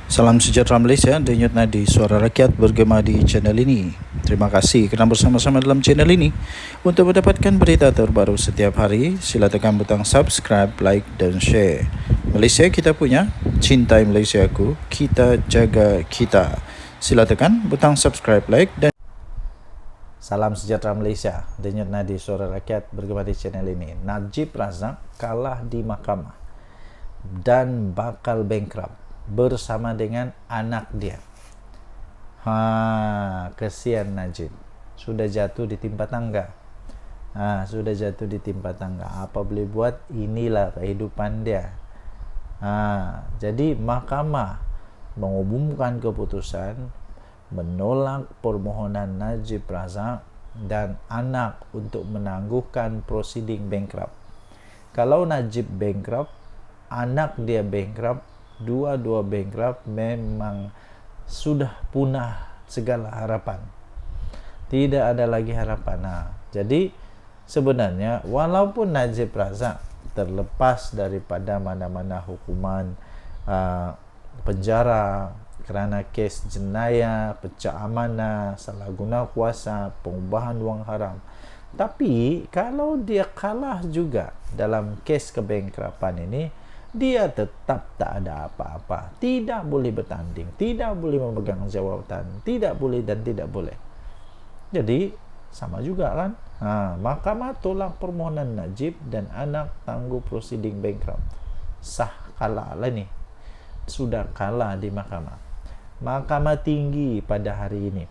Salam sejahtera Malaysia, denyut nadi suara rakyat bergema di channel ini. Terima kasih kerana bersama-sama dalam channel ini. Untuk mendapatkan berita terbaru setiap hari, sila tekan butang subscribe, like dan share. Malaysia kita punya, cintai Malaysia aku, kita jaga kita. Sila tekan butang subscribe, like dan Salam sejahtera Malaysia, denyut nadi suara rakyat bergema di channel ini. Najib Razak kalah di mahkamah dan bakal bankrupt bersama dengan anak dia. Kesian Najib. Sudah jatuh di timpa tangga. Sudah jatuh di timpa tangga. Apa boleh buat, inilah kehidupan dia. Jadi mahkamah mengumumkan keputusan menolak permohonan Najib Razak dan anak untuk menangguhkan prosiding bankrupt. Kalau Najib bankrupt, anak dia bankrupt, dua-dua bankrupt, memang sudah punah segala harapan. Tidak ada lagi harapan. Jadi sebenarnya walaupun Najib Razak terlepas daripada mana-mana hukuman penjara kerana kes jenayah, pecah amanah, salah guna kuasa, pengubahan wang haram, tapi kalau dia kalah juga dalam kes kebankrupan ini, dia tetap tak ada apa-apa, tidak boleh bertanding, tidak boleh memegang jawatan, tidak boleh dan tidak boleh. Jadi sama juga kan. Mahkamah tolak permohonan Najib dan anak tangguh prosiding bankrupt. Sah, kalah lah ni. Sudah kalah di mahkamah. Mahkamah Tinggi pada hari ini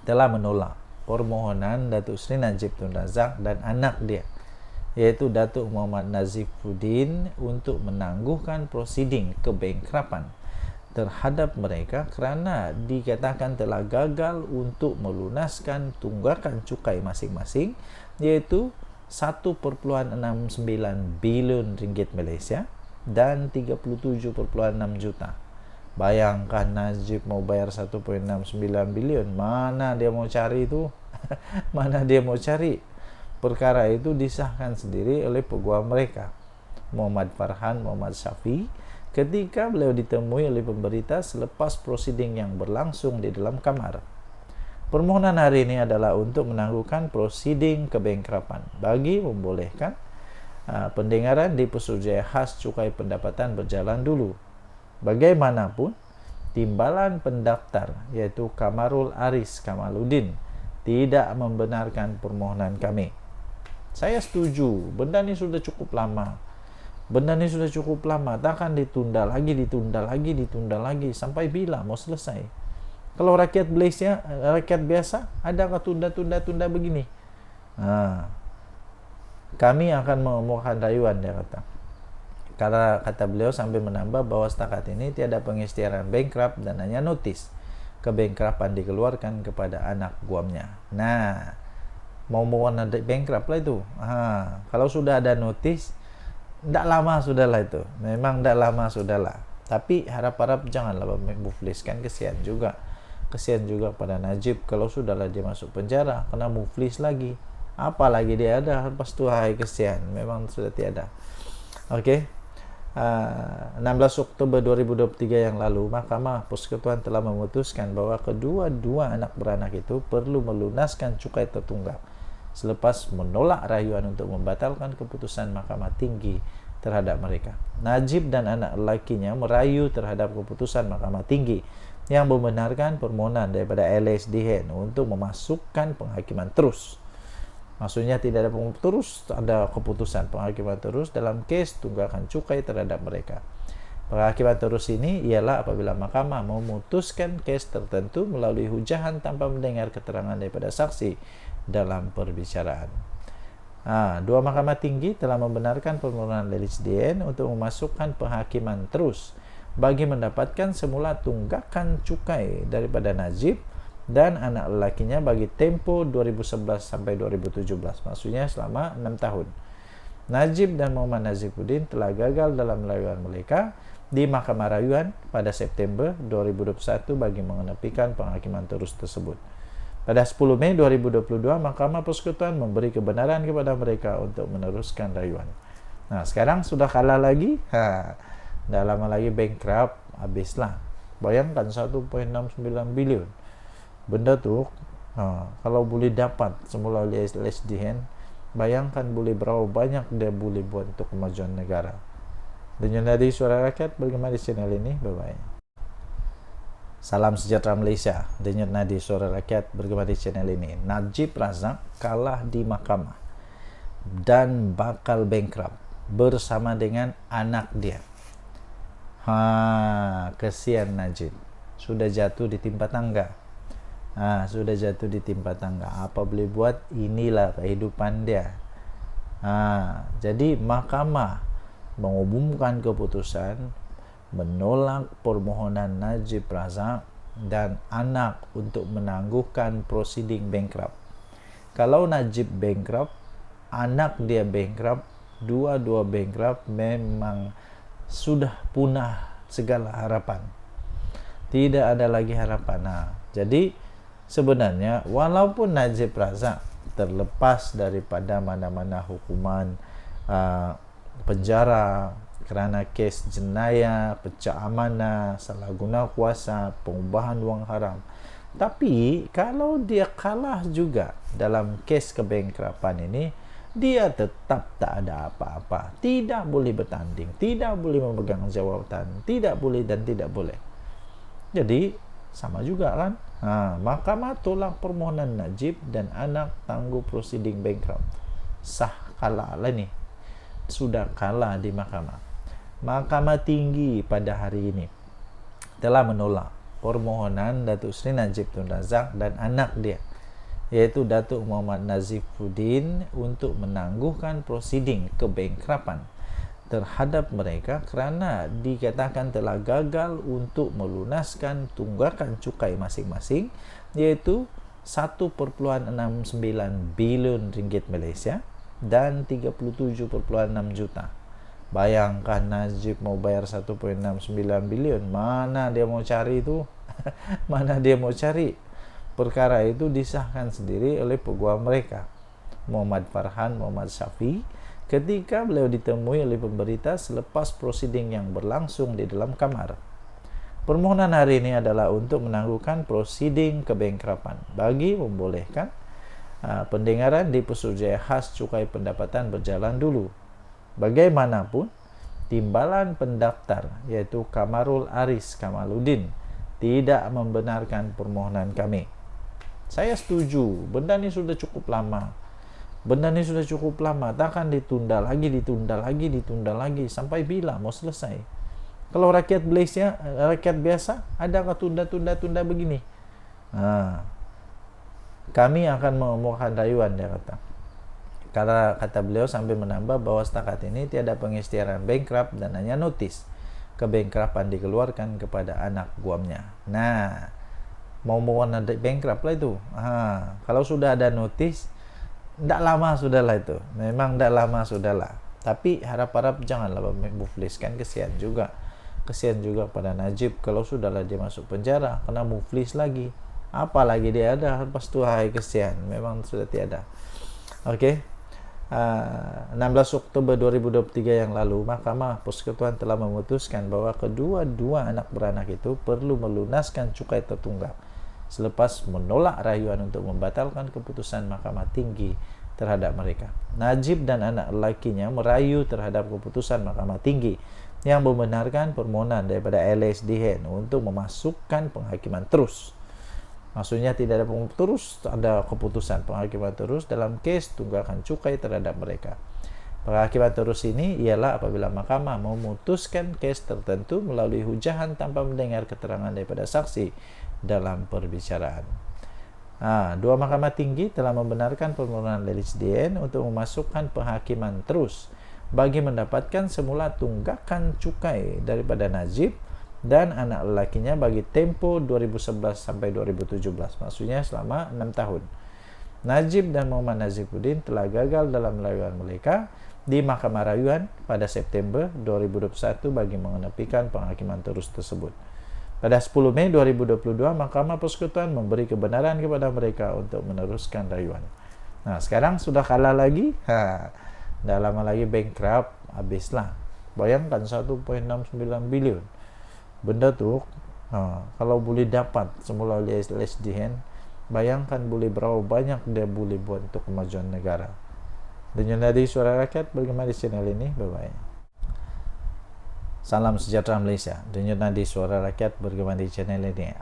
telah menolak permohonan Datuk Seri Najib Tun Razak dan anak dia, iaitu Datuk Muhammad Nazifuddin, untuk menangguhkan prosiding kebankrupan terhadap mereka kerana dikatakan telah gagal untuk melunaskan tunggakan cukai masing-masing, iaitu 1.69 bilion ringgit Malaysia dan 37.6 juta. Bayangkan Najib mau bayar 1.69 bilion, mana dia mau cari itu? Mana dia mau cari? Perkara itu disahkan sendiri oleh peguam mereka, Muhammad Farhan Muhammad Syafi, ketika beliau ditemui oleh pemberita selepas prosiding yang berlangsung di dalam kamar. Permohonan hari ini adalah untuk menangguhkan prosiding kebankrupan bagi membolehkan pendengaran di Pesuruhjaya Khas Cukai Pendapatan berjalan dulu. Bagaimanapun, timbalan pendaftar iaitu Kamarul Aris Kamaluddin tidak membenarkan permohonan kami. Saya setuju, benda ni sudah cukup lama. Takkan ditunda lagi. Sampai bila mau selesai? Kalau rakyat Malaysia, rakyat biasa, adakah tunda begini? Kami akan mengemukakan rayuan, dia kata. Karena kata beliau sambil menambah bahawa setakat ini tiada pengisytiharan bankrupt dan hanya notis kebankrupan dikeluarkan kepada anak guamnya. Mau bankrupt lah itu. Kalau sudah ada notis, tidak lama sudahlah itu. Memang tidak lama sudahlah. Tapi harap-harap janganlah mufliskan. Kesian juga pada Najib kalau sudahlah dia masuk penjara, kena muflis lagi. Apalagi dia ada lepas tu, kesian. Memang sudah tiada. Okey. 16 Oktober 2023 yang lalu, Mahkamah Persekutuan telah memutuskan bahawa kedua-dua anak beranak itu perlu melunaskan cukai tertunggak selepas menolak rayuan untuk membatalkan keputusan Mahkamah Tinggi terhadap mereka. Najib dan anak lelakinya merayu terhadap keputusan Mahkamah Tinggi yang membenarkan permohonan daripada LSDN untuk memasukkan penghakiman terus. Maksudnya tidak ada terus, ada keputusan penghakiman terus dalam kes tunggakan cukai terhadap mereka. Penghakiman terus ini ialah apabila mahkamah memutuskan kes tertentu melalui hujahan tanpa mendengar keterangan daripada saksi dalam perbicaraan. Dua mahkamah tinggi telah membenarkan permohonan LSDN untuk memasukkan penghakiman terus bagi mendapatkan semula tunggakan cukai daripada Najib dan anak lelakinya bagi tempoh 2011 sampai 2017, maksudnya selama 6 tahun. Najib dan Muhammad Nazifuddin telah gagal dalam rayuan mereka di Mahkamah Rayuan pada September 2021 bagi mengenepikan penghakiman terus tersebut. Pada 10 Mei 2022, Mahkamah Persekutuan memberi kebenaran kepada mereka untuk meneruskan rayuan. Sekarang sudah kalah lagi, dah lama lagi bankrupt, habislah. Bayangkan 1,69 bilion. Benda tuh kalau boleh dapat semula oleh LSDN, bayangkan boleh berapa banyak dia boleh buat untuk kemajuan negara. Dan dari Suara Rakyat bergema di channel ini. Bye bye. Salam sejahtera Malaysia. Denyut nadi Suara Rakyat bergema di channel ini. Najib Razak kalah di mahkamah dan bakal bankrupt bersama dengan anak dia. Kesian Najib. Sudah jatuh di timpa tangga. Sudah jatuh di timpa tangga. Apa boleh buat? Inilah kehidupan dia. Jadi mahkamah mengumumkan keputusan menolak permohonan Najib Razak dan anak untuk menangguhkan prosiding bankrupt. Kalau Najib bankrupt, anak dia bankrupt, dua-dua bankrupt, memang sudah punah segala harapan. Tidak ada lagi harapan. Jadi sebenarnya walaupun Najib Razak terlepas daripada mana-mana hukuman penjara kerana kes jenayah, pecah amanah, salah guna kuasa, pengubahan wang haram, tapi kalau dia kalah juga dalam kes kebankrapan ini, dia tetap tak ada apa-apa, tidak boleh bertanding, tidak boleh memegang jawatan, tidak boleh dan tidak boleh. Jadi sama juga kan. Mahkamah tolak permohonan Najib dan anak tangguh prosiding bankrupt. Sah, kalah lah ni. Sudah kalah di mahkamah. Mahkamah Tinggi pada hari ini telah menolak permohonan Datuk Seri Najib Tun Razak dan anak dia, yaitu Datuk Muhammad Nazifuddin, untuk menangguhkan prosiding kebankrapan terhadap mereka kerana dikatakan telah gagal untuk melunaskan tunggakan cukai masing-masing, iaitu 1.69 bilion ringgit Malaysia dan 37.6 juta. Bayangkan Najib mau bayar 1.69 bilion, mana dia mau cari itu? Mana dia mau cari? Perkara itu disahkan sendiri oleh peguam mereka, Muhammad Farhan Muhammad Syafi, ketika beliau ditemui oleh pemberita selepas prosiding yang berlangsung di dalam kamar. Permohonan hari ini adalah untuk menangguhkan prosiding kebankrapan bagi membolehkan pendengaran di Pesuruhjaya Khas Cukai Pendapatan berjalan dulu. Bagaimanapun, timbalan pendaftar yaitu Kamarul Aris Kamaluddin tidak membenarkan permohonan kami. Saya setuju, benda ni sudah cukup lama. Takkan ditunda lagi. Sampai bila mau selesai? Kalau rakyat Malaysia, rakyat biasa, adakah tunda begini? Kami akan mengemukakan rayuan, dia kata. Karena kata beliau sambil menambah bahawa setakat ini tiada pengisytiharan bankrupt dan hanya notis kebankrapan dikeluarkan kepada anak guamnya. Mau ada bankrupt lah itu. Kalau sudah ada notis, tidak lama sudahlah itu. Memang tidak lama sudahlah. Tapi harap-harap janganlah muflis, kan kesian juga. Kesian juga pada Najib kalau sudahlah dia masuk penjara, kena muflis lagi. Apalagi dia ada, lepas tu kesian. Memang sudah tiada. Okey. 16 Oktober 2023 yang lalu, Mahkamah Persekutuan telah memutuskan bahawa kedua-dua anak beranak itu perlu melunaskan cukai tertunggak selepas menolak rayuan untuk membatalkan keputusan Mahkamah Tinggi terhadap mereka. Najib dan anak lelakinya merayu terhadap keputusan Mahkamah Tinggi yang membenarkan permohonan daripada LSDN untuk memasukkan penghakiman terus. Maksudnya tidak ada keputusan penghakiman terus dalam kes tunggakan cukai terhadap mereka. Penghakiman terus ini ialah apabila mahkamah memutuskan kes tertentu melalui hujahan tanpa mendengar keterangan daripada saksi dalam perbicaraan. Dua mahkamah tinggi telah membenarkan permohonan LSDN untuk memasukkan penghakiman terus bagi mendapatkan semula tunggakan cukai daripada Najib dan anak lelakinya bagi tempoh 2011 sampai 2017, maksudnya selama 6 tahun. Najib dan Muhammad Nazifuddin telah gagal dalam rayuan mereka di Mahkamah Rayuan pada September 2021 bagi mengenepikan penghakiman terus tersebut. Pada 10 Mei 2022, Mahkamah Persekutuan memberi kebenaran kepada mereka untuk meneruskan rayuan. Sekarang sudah kalah lagi, dah lama lagi bankrupt, habislah. Bayangkan 1.69 bilion. Benda tu Kalau boleh dapat semula LSDN, bayangkan boleh berapa banyak dia boleh buat untuk kemajuan negara. Dengan dari Suara Rakyat bergema di channel ini. Bye bye. Salam sejahtera Malaysia. Denyut nadi Suara Rakyat bergema di channel ini.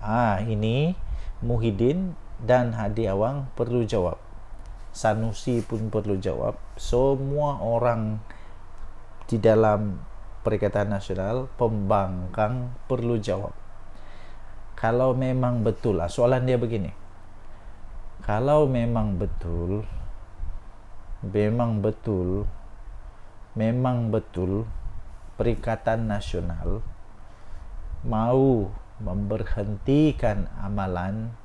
Ini Muhyiddin dan Hadi Awang perlu jawab. Sanusi pun perlu jawab. Semua orang di dalam Perikatan Nasional, pembangkang perlu jawab. Kalau memang betul, soalan dia begini. Kalau memang betul Perikatan Nasional mau memberhentikan amalan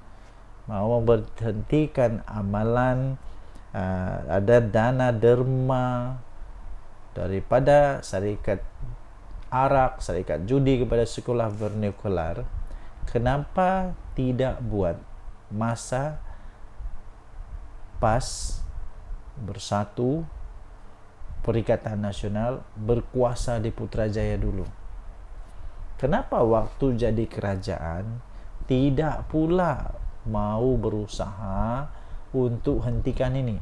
ada dana derma daripada syarikat arak, syarikat judi kepada sekolah vernikular, kenapa tidak buat masa PAS bersatu Perikatan Nasional berkuasa di Putrajaya dulu? Kenapa waktu jadi kerajaan tidak pula mau berusaha untuk hentikan ini?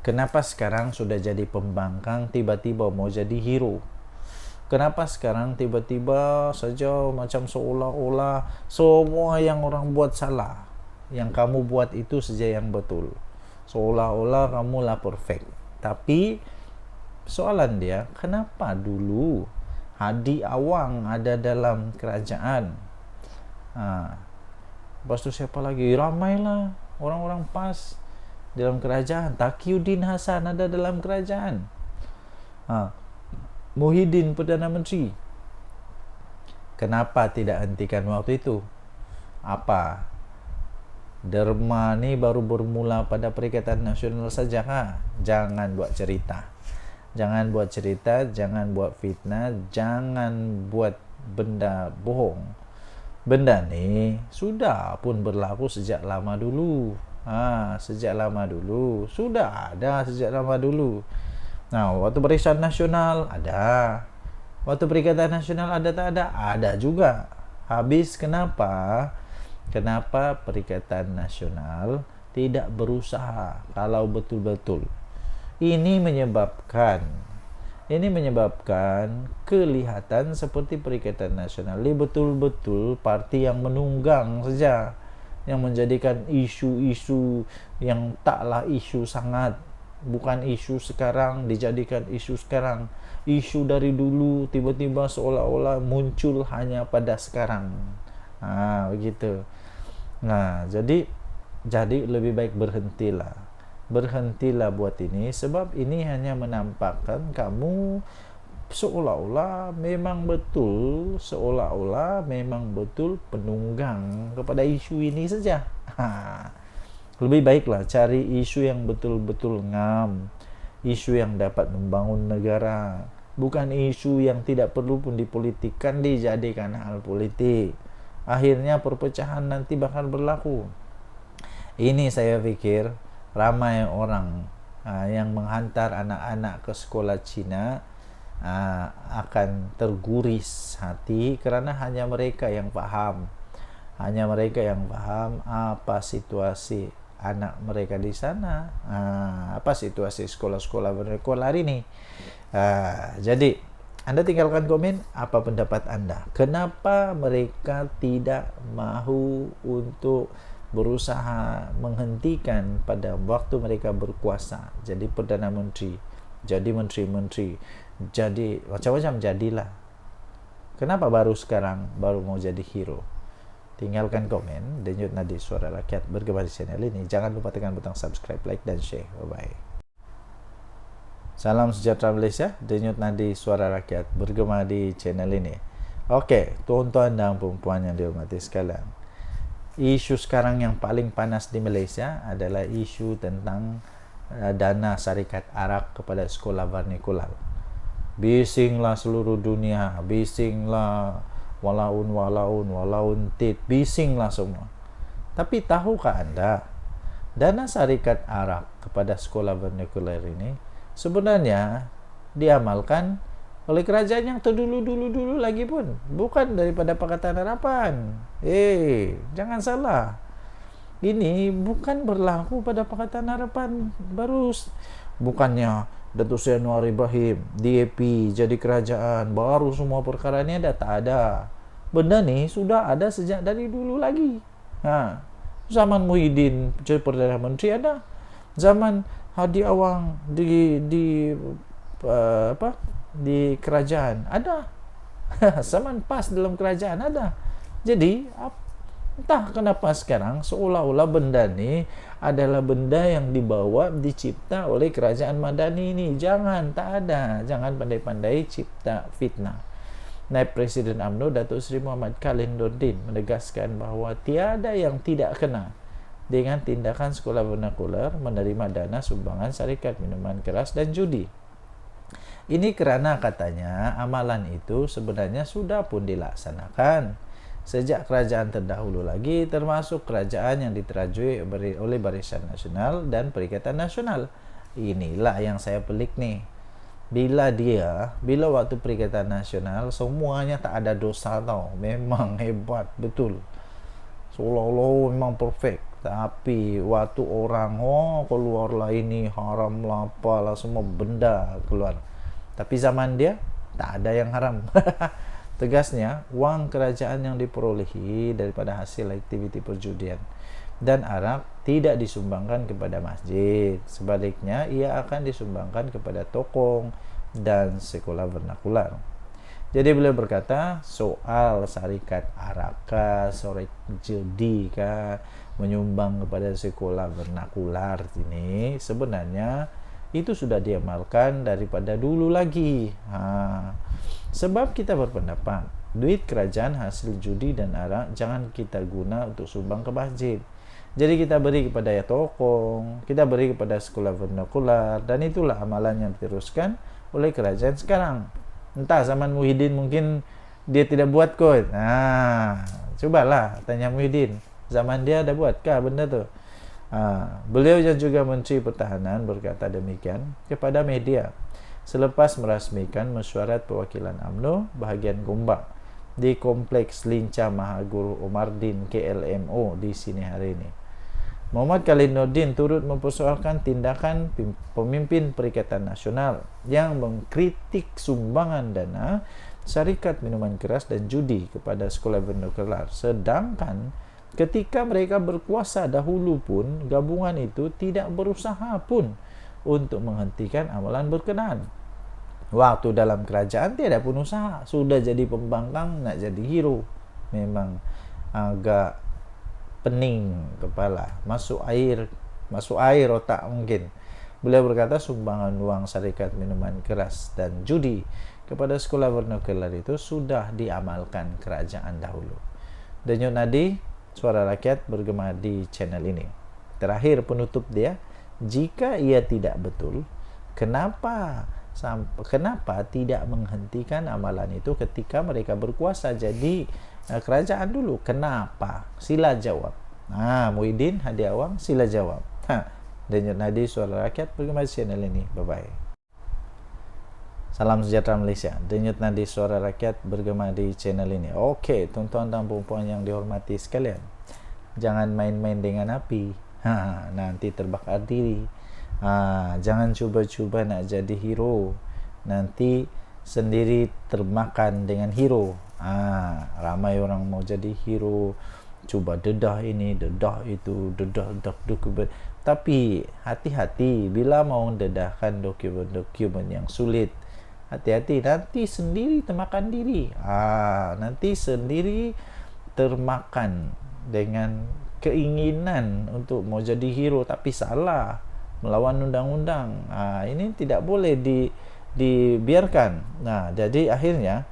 Kenapa sekarang sudah jadi pembangkang tiba-tiba mau jadi hero? Kenapa sekarang tiba-tiba saja macam seolah-olah semua yang orang buat salah, yang kamu buat itu saja yang betul, seolah-olah kamulah perfect? Tapi soalan dia, kenapa dulu Hadi Awang ada dalam kerajaan? Lepas tu siapa lagi? Ramailah orang-orang PAS dalam kerajaan. Taqiyuddin Hasan ada dalam kerajaan. Muhyiddin Perdana Menteri. Kenapa tidak hentikan waktu itu? Apa? Derma ni baru bermula pada Perikatan Nasional saja kah? Jangan buat cerita, jangan buat fitnah, jangan buat benda bohong. Benda ni sudah pun berlaku sejak lama dulu. Sudah ada sejak lama dulu. Waktu Barisan Nasional ada, waktu Perikatan Nasional ada tak ada? Ada juga. Habis kenapa Perikatan Nasional tidak berusaha kalau betul-betul? Ini menyebabkan kelihatan seperti Perikatan Nasional ini betul-betul parti yang menunggang saja, yang menjadikan isu-isu yang taklah isu sangat, bukan isu sekarang dijadikan isu sekarang. Isu dari dulu tiba-tiba seolah-olah muncul hanya pada sekarang. Begitu. Jadi lebih baik berhentilah buat ini, sebab ini hanya menampakkan kamu seolah-olah memang betul penunggang kepada isu ini saja. Lebih baiklah cari isu yang betul-betul ngam, isu yang dapat membangun negara, bukan isu yang tidak perlu pun dipolitikkan, dijadikan hal politik. Akhirnya perpecahan nanti bakal berlaku. Ini saya pikir ramai orang yang menghantar anak-anak ke sekolah Cina akan terguris hati, kerana hanya mereka yang faham apa situasi anak mereka di sana, apa situasi sekolah-sekolah vernikular ini. Jadi Anda tinggalkan komen apa pendapat Anda. Kenapa mereka tidak mahu untuk berusaha menghentikan pada waktu mereka berkuasa, jadi Perdana Menteri, jadi menteri-menteri, jadi macam-macam jadilah. Kenapa baru sekarang baru mau jadi hero? Tinggalkan komen. Denyut nadi Suara Rakyat bergema di channel ini. Jangan lupa tekan butang subscribe, like dan share. Bye bye. Salam sejahtera Malaysia. Denyut nadi Suara Rakyat bergema di channel ini. Okey, tuan-tuan dan puan-puan yang dihormati sekalian, isu sekarang yang paling panas di Malaysia adalah isu tentang dana syarikat arak kepada sekolah vernikular. Bisinglah seluruh dunia, bisinglah walaun tit, bisinglah semua. Tapi tahukah Anda, dana syarikat arak kepada sekolah vernikular ini sebenarnya diamalkan oleh kerajaan yang terdulu-dulu lagi pun, bukan daripada Pakatan Harapan. Jangan salah. Ini bukan berlaku pada Pakatan Harapan baru. Bukannya Datuk Seri Anwar Ibrahim DAP jadi kerajaan baru semua perkara ni ada, tak ada. Benda ni sudah ada sejak dari dulu lagi. Zaman Muhyiddin jadi Perdana Menteri ada. Zaman Hadi Awang di kerajaan ada. Zaman PAS dalam kerajaan ada. Jadi entah kenapa sekarang seolah-olah benda ni adalah benda yang dibawa, dicipta oleh kerajaan Madani ini. Jangan, tak ada. Jangan pandai-pandai cipta fitnah. Naib Presiden UMNO Datuk Seri Muhammad Khalil Nordin menegaskan bahawa tiada yang tidak kena dengan tindakan sekolah vernakular menerima dana sumbangan syarikat minuman keras dan judi. Ini kerana katanya amalan itu sebenarnya sudah pun dilaksanakan sejak kerajaan terdahulu lagi, termasuk kerajaan yang diterajui oleh Barisan Nasional dan Perikatan Nasional. Inilah yang saya pelik nih. Bila waktu Perikatan Nasional semuanya tak ada dosa tau. Memang hebat betul. Seolah-olah memang perfect. Tapi waktu orang keluarlah ini haram lah apalah, semua benda keluar. Tapi zaman dia tak ada yang haram. Tegasnya, wang kerajaan yang diperolehi daripada hasil aktiviti perjudian dan arak tidak disumbangkan kepada masjid. Sebaliknya, ia akan disumbangkan kepada tokong dan sekolah vernakular. Jadi beliau berkata, soal syarikat arak kah, syarikat judi kah, menyumbang kepada sekolah vernakular ini sebenarnya itu sudah diamalkan daripada dulu lagi. Sebab kita berpendapat duit kerajaan hasil judi dan arak jangan kita guna untuk sumbang ke masjid. Jadi kita beri kepada ya tokong, kita beri kepada sekolah vernakular, dan itulah amalan yang diteruskan oleh kerajaan sekarang. Entah zaman Muhyiddin mungkin dia tidak buat kot. Cobalah tanya Muhyiddin, zaman dia ada buatkah benda tu? Beliau yang juga Menteri Pertahanan berkata demikian kepada media selepas merasmikan mesyuarat perwakilan UMNO bahagian Gombak di Kompleks Lincah Mahaguru Omardin KLMO di sini hari ini. Muhammad Khalil Nordin turut mempersoalkan tindakan pemimpin Perikatan Nasional yang mengkritik sumbangan dana syarikat minuman keras dan judi kepada sekolah vernakular, sedangkan ketika mereka berkuasa dahulu pun gabungan itu tidak berusaha pun untuk menghentikan amalan berkenaan. Waktu dalam kerajaan tiada pun usaha, sudah jadi pembangkang nak jadi hero. Memang agak pening kepala, masuk air otak mungkin. Beliau berkata sumbangan wang syarikat minuman keras dan judi kepada sekolah vernakular itu sudah diamalkan kerajaan dahulu. Denyut nadi Suara Rakyat bergema di channel ini. Terakhir penutup dia, jika ia tidak betul, kenapa tidak menghentikan amalan itu ketika mereka berkuasa jadi kerajaan dulu? Kenapa? Sila jawab. Muhyiddin, Hadi Awang, sila jawab. Denyut nadi Suara Rakyat bergema di channel ini. Bye bye. Salam sejahtera Malaysia. Denyut nadi Suara Rakyat bergema di channel ini. Okey, tuan-tuan dan puan-puan yang dihormati sekalian, jangan main-main dengan api. Nanti terbakar diri. Jangan cuba-cuba nak jadi hero, nanti sendiri termakan dengan hero. Ramai orang mau jadi hero, cuba dedah ini, dedah itu, dedah dokumen. Tapi hati-hati bila mau dedahkan dokumen yang sulit. Hati-hati, nanti sendiri termakan diri. Nanti sendiri termakan dengan keinginan untuk mau jadi hero tapi salah, melawan undang-undang. Ini tidak boleh dibiarkan. Jadi akhirnya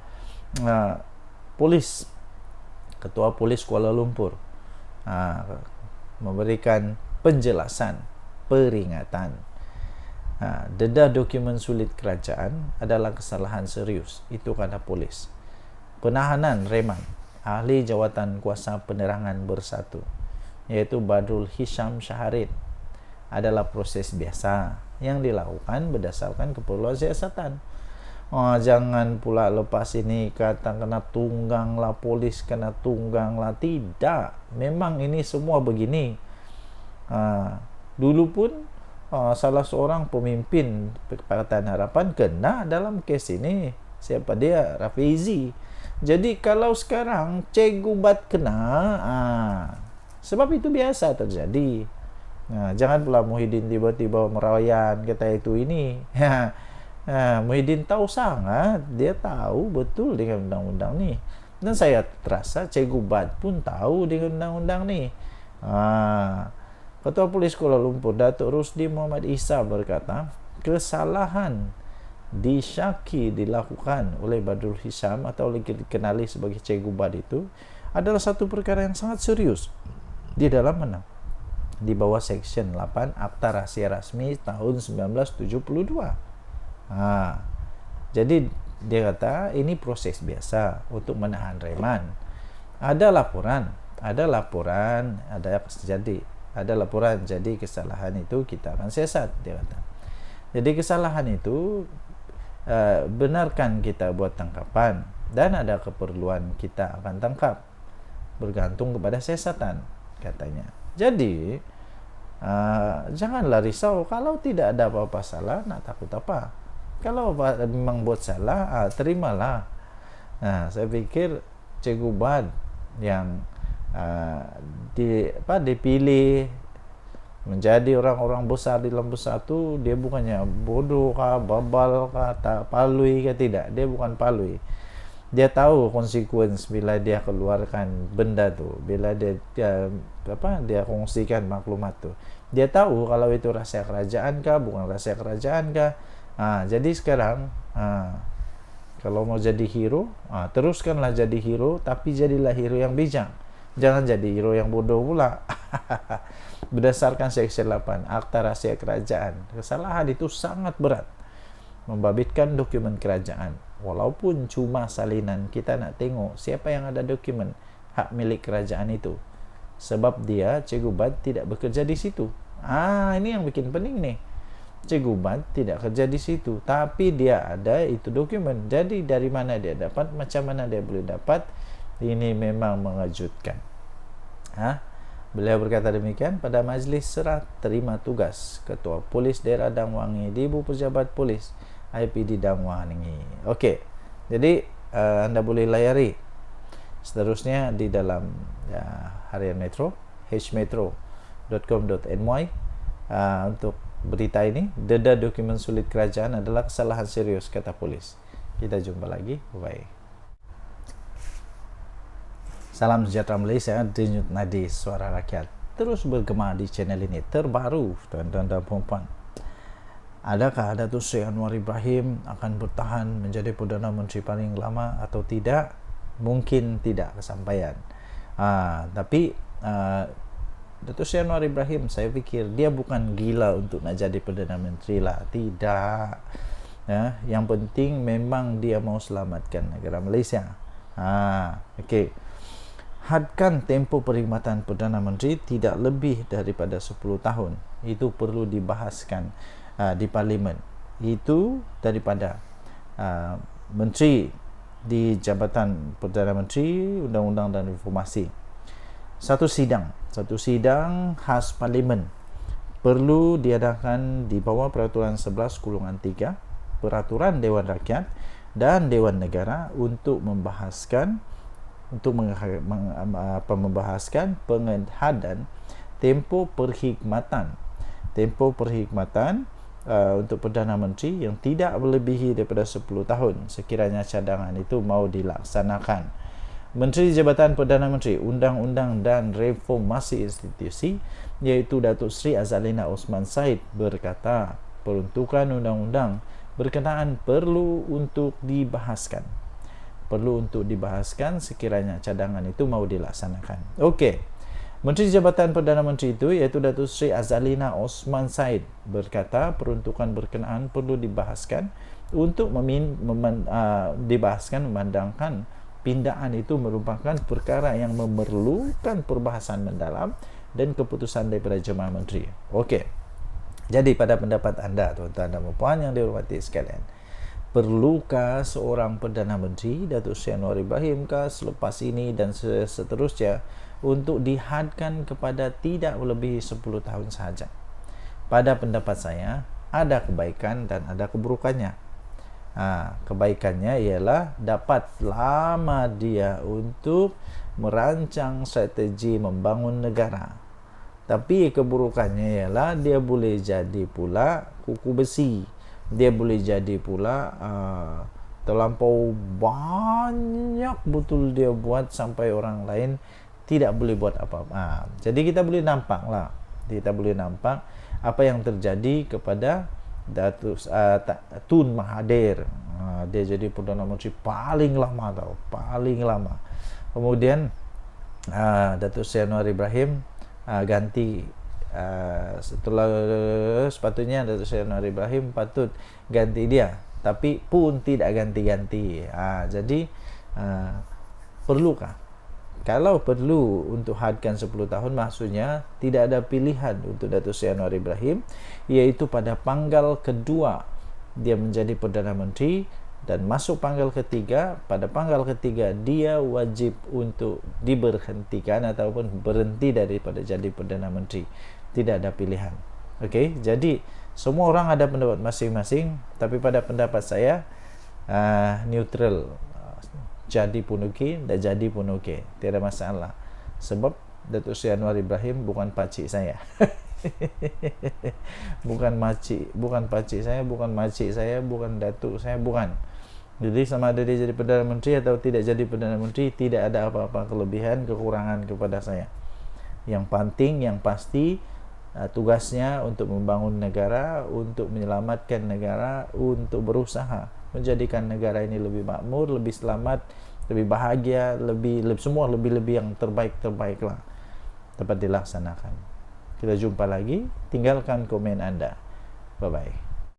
Ketua Polis Kuala Lumpur memberikan penjelasan, peringatan. Dedah dokumen sulit kerajaan adalah kesalahan serius. Itu kata polis. Penahanan reman ahli jawatan kuasa penerangan bersatu, iaitu Badrul Hisham Syaharin, adalah proses biasa yang dilakukan berdasarkan keperluan siasatan. Jangan pula lepas ini kata kena tunggang lah, polis kena tunggang lah. Tidak, memang ini semua begini. Dulu pun salah seorang pemimpin Pakatan Harapan kena dalam kes ini. Siapa dia? Rafizi. Jadi kalau sekarang Cikgu Bat kena, sebab itu biasa terjadi. Jangan pula Muhyiddin tiba-tiba merayan kata itu ini. Muhyiddin tahu sangat, dia tahu betul dengan undang-undang ni. Dan saya terasa Cikgu Bat pun tahu dengan undang-undang ni. Ketua Polis Kuala Lumpur Datuk Rusdi Muhammad Isa berkata, kesalahan disyaki dilakukan oleh Badrul Hisham atau dikenali sebagai Cikgu Bat itu adalah satu perkara yang sangat serius di dalam mana? Di bawah Seksyen 8 Akta Rahsia Rasmi tahun 1972. Jadi dia kata ini proses biasa untuk menahan reman. Ada laporan, jadi kesalahan itu kita akan siasat, dia kata. Jadi kesalahan itu benarkan kita buat tangkapan dan ada keperluan kita akan tangkap bergantung kepada siasatan, katanya. Jadi janganlah risau kalau tidak ada apa-apa salah, nak takut apa. Kalau memang buat salah, terimalah. Saya pikir Cikgu Bat yang dipilih menjadi orang-orang besar di dalam bersatu, dia bukannya bodoh kah, babal kah, tak palui kah, tidak. Dia bukan palui. Dia tahu konsekuensi bila dia keluarkan benda tu, bila dia kongsikan maklumat tu. Dia tahu kalau itu rahsia kerajaan kah, bukan rahsia kerajaan kah. Jadi sekarang kalau mau jadi hero, teruskanlah jadi hero, tapi jadilah hero yang bijak. Jangan jadi hero yang bodoh pula. Berdasarkan Seksyen 8 Akta Rahsia Kerajaan, kesalahan itu sangat berat. Membabitkan dokumen kerajaan, walaupun cuma salinan, kita nak tengok siapa yang ada dokumen hak milik kerajaan itu. Sebab dia, Cikgu Bat, tidak bekerja di situ. Ini yang bikin pening nih. Cikgu Bat tidak kerja di situ, tapi dia ada itu dokumen. Jadi dari mana dia dapat, macam mana dia boleh dapat? Ini memang mengejutkan. Beliau berkata demikian pada majlis serah terima tugas Ketua Polis Daerah Dang Wangi di Ibu Pejabat Polis IPD Dang Wangi. Okey, jadi anda boleh layari seterusnya di dalam Harian Metro, hmetro.com.my untuk berita ini. Deda dokumen sulit kerajaan adalah kesalahan serius, kata polis. Kita jumpa lagi. Bye. Salam sejahtera Malaysia, Denyut Nadi Suara Rakyat terus bergema di channel ini terbaru, tuan-tuan dan puan-puan. Adakah Datuk Seri Anwar Ibrahim akan bertahan menjadi Perdana Menteri paling lama atau tidak? Mungkin tidak kesampaian. Tapi Datuk Seri Anwar Ibrahim, saya fikir dia bukan gila untuk nak jadi Perdana Menteri lah. Tidak. Yang penting memang dia mau selamatkan negara Malaysia. Okey. Hadkan tempoh perkhidmatan Perdana Menteri tidak lebih daripada 10 tahun. Itu perlu dibahaskan di Parlimen. Itu daripada Menteri di Jabatan Perdana Menteri, Undang-Undang dan Informasi. Satu sidang khas Parlimen perlu diadakan di bawah Peraturan 11/3 Peraturan Dewan Rakyat dan Dewan Negara untuk membahaskan pengehadan tempoh perkhidmatan untuk Perdana Menteri yang tidak melebihi daripada 10 tahun sekiranya cadangan itu mau dilaksanakan. Menteri Jabatan Perdana Menteri, Undang-Undang dan Reformasi Institusi, iaitu Datuk Seri Azalina Osman Said berkata, peruntukan undang-undang berkenaan perlu untuk dibahaskan sekiranya cadangan itu mau dilaksanakan. Okey. Menteri Jabatan Perdana Menteri itu iaitu Datuk Seri Azalina Osman Said berkata peruntukan berkenaan perlu dibahaskan untuk memandangkan pindaan itu merupakan perkara yang memerlukan perbahasan mendalam dan keputusan daripada Jemaah Menteri. Okey. Jadi pada pendapat anda, tuan-tuan dan puan yang dihormati sekalian, Perlukah seorang Perdana Menteri, Datuk Seri Anwar Ibrahim kah selepas ini dan seterusnya untuk dihadkan kepada tidak melebihi 10 tahun sahaja? Pada pendapat saya, ada kebaikan dan ada keburukannya. Kebaikannya ialah dapat lama dia untuk merancang strategi membangun negara. Tapi keburukannya ialah dia boleh jadi pula kuku besi. Dia boleh jadi pula terlampau banyak betul dia buat sampai orang lain tidak boleh buat apa-apa. Jadi kita boleh nampak lah. Kita boleh nampak apa yang terjadi kepada Datuk Tun Mahathir. Dia jadi Perdana Menteri paling lama tau, paling lama. Kemudian Datuk Seri Anwar Ibrahim ganti, setelah sepatutnya Datuk Seri Anwar Ibrahim patut ganti dia, tapi pun tidak ganti-ganti. Jadi perlukah? Kalau perlu untuk hadkan 10 tahun, maksudnya tidak ada pilihan untuk Datuk Seri Anwar Ibrahim, iaitu pada panggal kedua dia menjadi Perdana Menteri dan masuk panggal ketiga. Pada panggal ketiga dia wajib untuk diberhentikan ataupun berhenti daripada jadi Perdana Menteri. Tidak ada pilihan. Okey, jadi semua orang ada pendapat masing-masing, tapi pada pendapat saya neutral. Jadi pun okey, tak jadi pun okey, tiada masalah. Sebab Datuk Seri Anwar Ibrahim bukan pakcik saya. bukan pakcik saya, bukan makcik saya, bukan datuk saya, bukan. Jadi sama ada dia jadi Perdana Menteri atau tidak jadi Perdana Menteri, tidak ada apa-apa kelebihan kekurangan kepada saya. Yang penting, yang pasti, tugasnya untuk membangun negara, untuk menyelamatkan negara, untuk berusaha menjadikan negara ini lebih makmur, lebih selamat, lebih bahagia, lebih semua lebih yang terbaik lah dapat dilaksanakan. Kita jumpa lagi. Tinggalkan komen Anda. Bye bye.